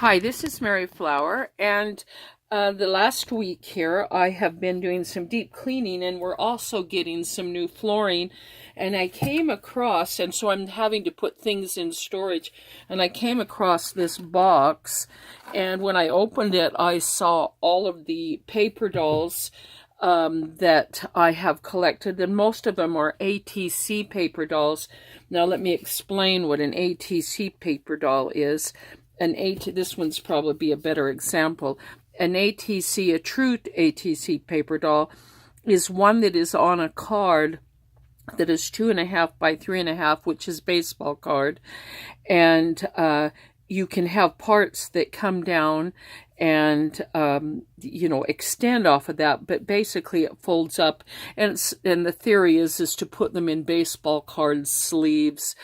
Hi, this is Mary Flower, and the last week here I have been doing some deep cleaning, and we're also getting some new flooring. And I came across, and so I'm having to put things in storage, and I came across this box, and when I opened it, I saw all of the paper dolls that I have collected, and most of them are ATC paper dolls. Now let me explain what an ATC paper doll is. This one's probably be a better example. A true ATC paper doll, is one that is on a card that is 2.5 by 3.5, which is baseball card, and you can have parts that come down and extend off of that, but basically it folds up, and the theory is to put them in baseball card sleeves,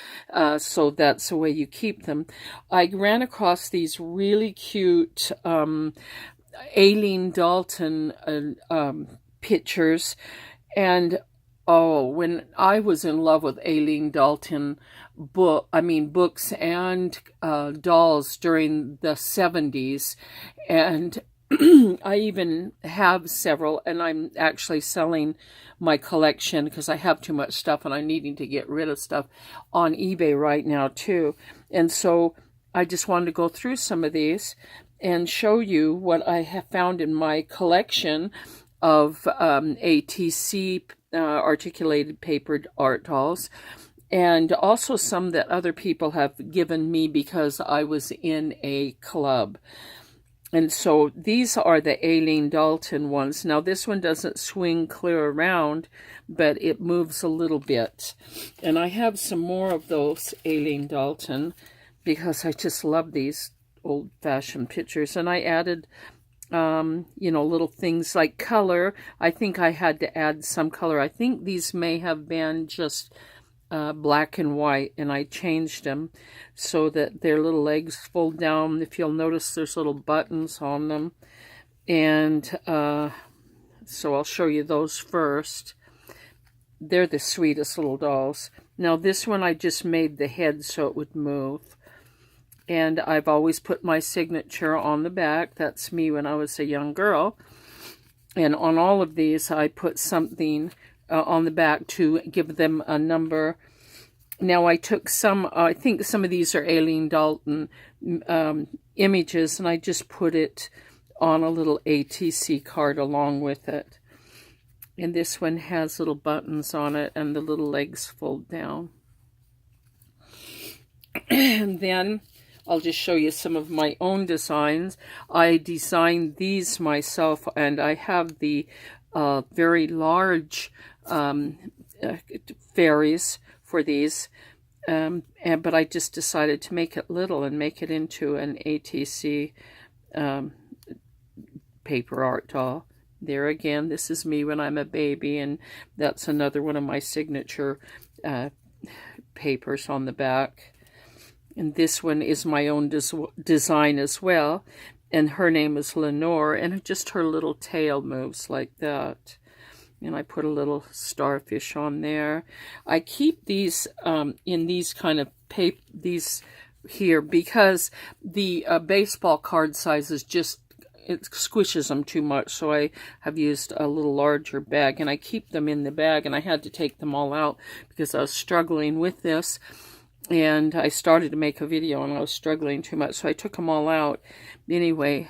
so that's the way you keep them. I ran across these really cute Dalton pictures, and oh, when I was in love with Dalton books and dolls during the 70s, and I even have several, and I'm actually selling my collection because I have too much stuff and I'm needing to get rid of stuff on eBay right now too. And so I just wanted to go through some of these and show you what I have found in my collection of ATC articulated paper art dolls, and also some that other people have given me because I was in a club. And so these are the Aileen Dalton ones. Now this one doesn't swing clear around, but it moves a little bit. And I have some more of those Aileen Dalton because I just love these old-fashioned pictures. And I added little things like color. I think I had to add some color. I think these may have been just black and white, and I changed them so that their little legs fold down. If you'll notice, there's little buttons on them. And so I'll show you those first. They're the sweetest little dolls. Now this one I just made the head so it would move. And I've always put my signature on the back. That's me when I was a young girl. And on all of these, I put something on the back to give them a number. Now, I took I think some of these are Aileen Dalton images, and I just put it on a little ATC card along with it. And this one has little buttons on it, and the little legs fold down. And then I'll just show you some of my own designs. I designed these myself, and I have the very large fairies for these, but I just decided to make it little and make it into an ATC paper art doll. There again, this is me when I'm a baby, and that's another one of my signature papers on the back. And this one is my own design as well. And her name is Lenore, and just her little tail moves like that. And I put a little starfish on there. I keep these in these kind of these here because the baseball card sizes it squishes them too much. So I have used a little larger bag, and I keep them in the bag. And I had to take them all out because I was struggling with this. And I started to make a video and I was struggling too much, so I took them all out. Anyway,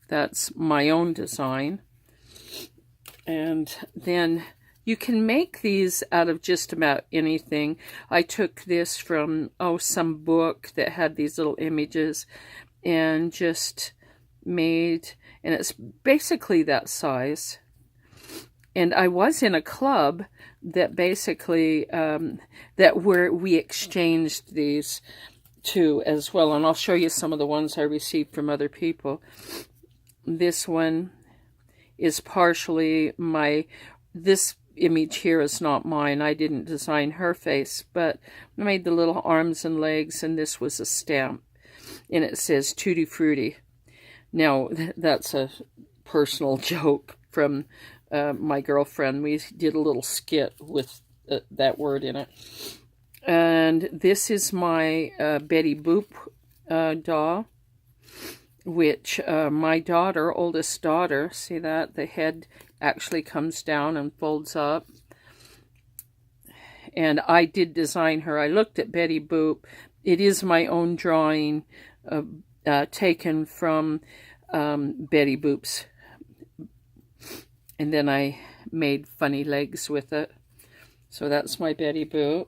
that's my own design. And then you can make these out of just about anything. I took this from, some book that had these little images and just made, and it's basically that size. And I was in a club that basically, where we exchanged these two as well. And I'll show you some of the ones I received from other people. This one is partially this image here is not mine. I didn't design her face, but I made the little arms and legs, and this was a stamp. And it says Tutti Frutti. Now, that's a personal joke from my girlfriend. We did a little skit with that word in it. And this is my Betty Boop doll. which my daughter, oldest daughter, see that? The head actually comes down and folds up. And I did design her. I looked at Betty Boop. It is my own drawing taken from Betty Boop's. And then I made funny legs with it. So that's my Betty Boop.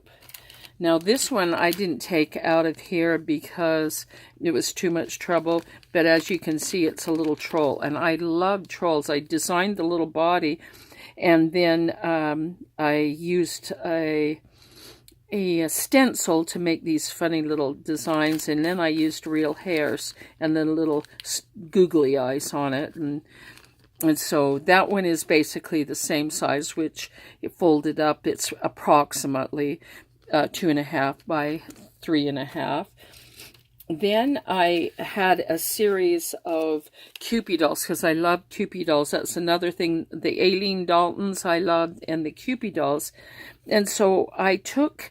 Now this one I didn't take out of here because it was too much trouble. But as you can see, it's a little troll. And I love trolls. I designed the little body. And then I used a stencil to make these funny little designs. And then I used real hairs and then little googly eyes on it. And so that one is basically the same size, which it folded up. It's approximately 2.5 by 3.5. Then I had a series of Kewpie Dolls because I love Kewpie Dolls. That's another thing. The Aileen Daltons I loved and the Kewpie Dolls. And so I took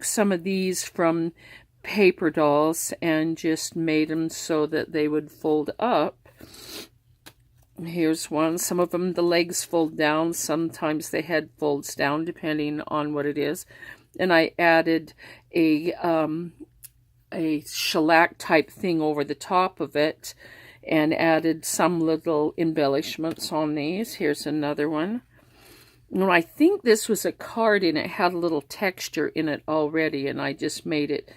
some of these from Paper Dolls and just made them so that they would fold up. Here's one. Some of them, the legs fold down. Sometimes the head folds down, depending on what it is. And I added a shellac type thing over the top of it and added some little embellishments on these. Here's another one. And I think this was a card and it had a little texture in it already, and I just made it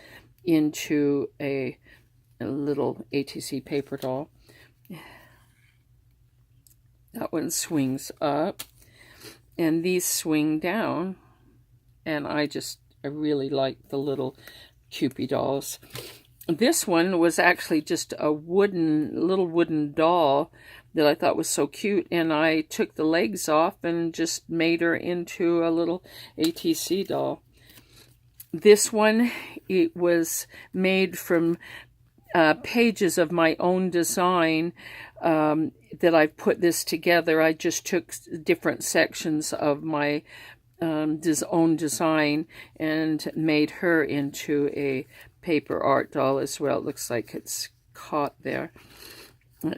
into a little ATC paper doll. That one swings up, and these swing down, and I really like the little Kewpie Dolls. This one was actually just a little wooden doll that I thought was so cute, and I took the legs off and just made her into a little ATC doll. This one, it was made from pages of my own design that I put this together. I just took different sections of my own design and made her into a paper art doll as well. It looks like it's caught there.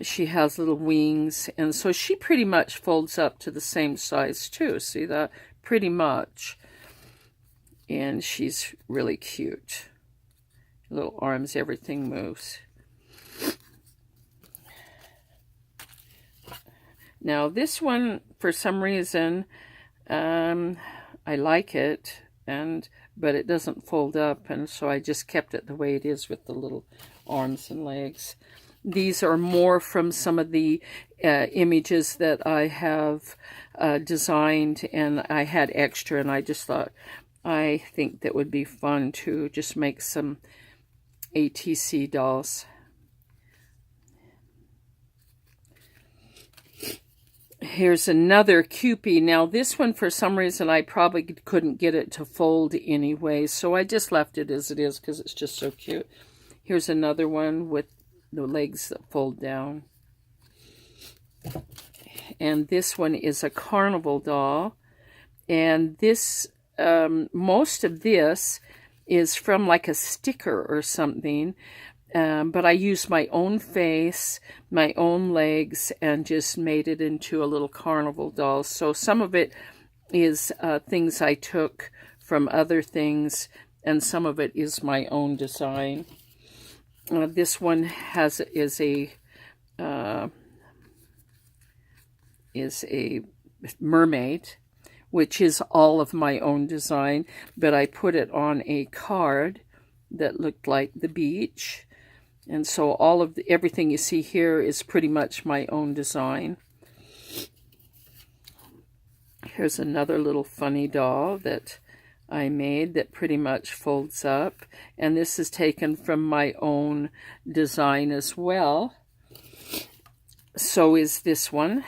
She has little wings, and so she pretty much folds up to the same size too. See that? Pretty much. And she's really cute. Little arms, everything moves. Now this one, for some reason, I like it, but it doesn't fold up, and so I just kept it the way it is with the little arms and legs. These are more from some of the images that I have designed, and I had extra, and I just thought, I think that would be fun to just make some ATC dolls. Here's another Kewpie. Now this one, for some reason, I probably couldn't get it to fold anyway, so I just left it as it is because it's just so cute. Here's another one with the legs that fold down. And this one is a carnival doll. And this, most of this is from like a sticker or something. But I used my own face, my own legs, and just made it into a little carnival doll. So some of it is things I took from other things, and some of it is my own design. This one is a mermaid, which is all of my own design, but I put it on a card that looked like the beach. And so everything you see here is pretty much my own design. Here's another little funny doll that I made that pretty much folds up. And this is taken from my own design as well. So is this one.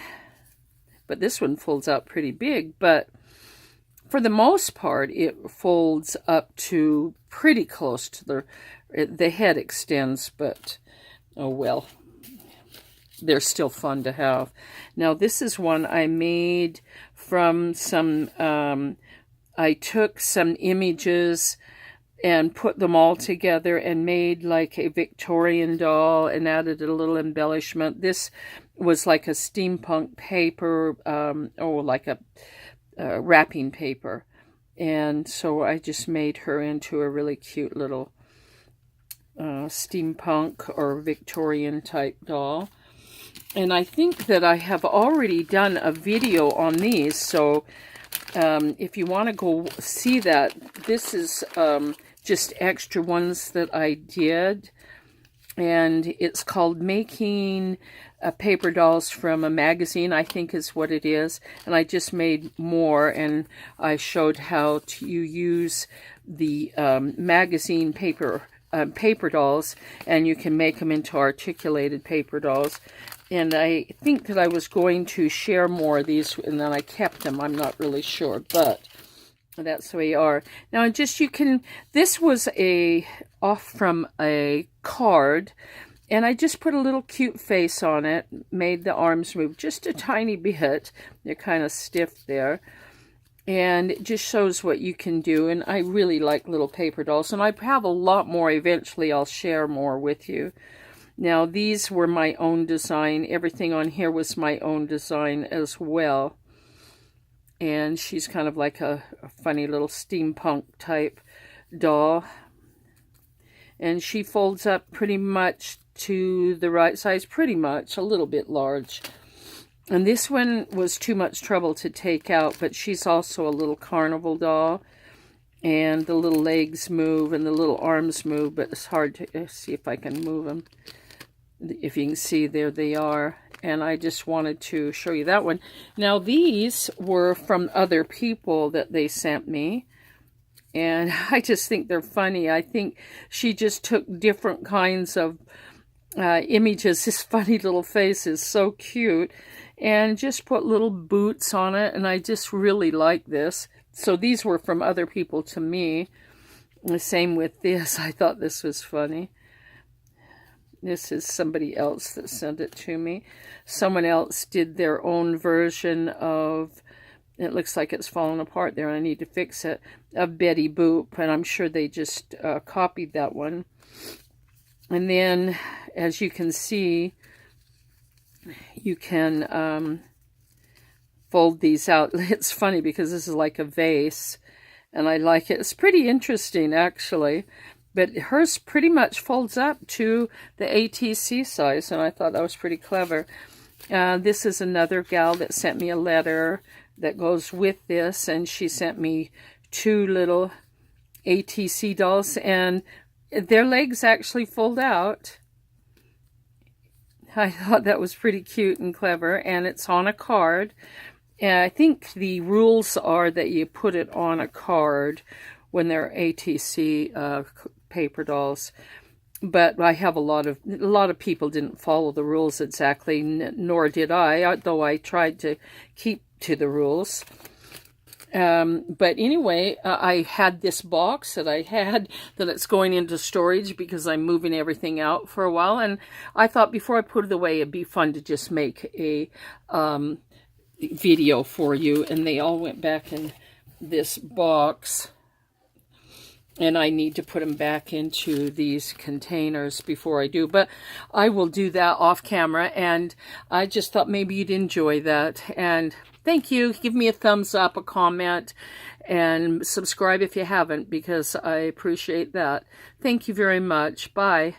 But this one folds out pretty big. But for the most part, it folds up to pretty close to the head extends, but oh well, they're still fun to have. Now this is one I made from some, I took some images and put them all together and made like a Victorian doll and added a little embellishment. This was like a steampunk paper, or like a wrapping paper. And so I just made her into a really cute little steampunk or Victorian type doll. And I think that I have already done a video on these, so if you want to go see that, this is just extra ones that I did, and it's called Making Paper Dolls from a Magazine, I think is what it is. And I just made more, and I showed how to use the magazine paper dolls, and you can make them into articulated paper dolls. And I think that I was going to share more of these, and then I kept them. I'm not really sure, but that's the way they are. Now, just this was off from a card, and I just put a little cute face on it, made the arms move just a tiny bit. They're kind of stiff there. And it just shows what you can do. And I really like little paper dolls. And I have a lot more. Eventually, I'll share more with you. Now, these were my own design. Everything on here was my own design as well. And she's kind of like a funny little steampunk type doll. And she folds up pretty much to the right size. Pretty much. A little bit large. And this one was too much trouble to take out, but she's also a little carnival doll. And the little legs move and the little arms move, but it's hard to see if I can move them. If you can see, there they are. And I just wanted to show you that one. Now, these were from other people that they sent me. And I just think they're funny. I think she just took different kinds of images. This funny little face is so cute. And just put little boots on it, and I just really like this. So these were from other people to me. The same with this. I thought this was funny. This is somebody else that sent it to me. Someone else did their own version of, it looks like it's falling apart there, and I need to fix it, of Betty Boop, and I'm sure they just copied that one. And then, as you can see, you can fold these out. It's funny because this is like a vase, and I like it. It's pretty interesting, actually. But hers pretty much folds up to the ATC size, and I thought that was pretty clever. This is another gal that sent me a letter that goes with this, and she sent me 2 little ATC dolls, and their legs actually fold out. I thought that was pretty cute and clever, and it's on a card. And I think the rules are that you put it on a card when they're ATC paper dolls. But I have a lot of people didn't follow the rules exactly, nor did I, though I tried to keep to the rules. But anyway, I had this box that I had that it's going into storage because I'm moving everything out for a while. And I thought before I put it away, it'd be fun to just make a video for you. And they all went back in this box. And I need to put them back into these containers before I do. But I will do that off camera. And I just thought maybe you'd enjoy that. And thank you. Give me a thumbs up, a comment, and subscribe if you haven't, because I appreciate that. Thank you very much. Bye.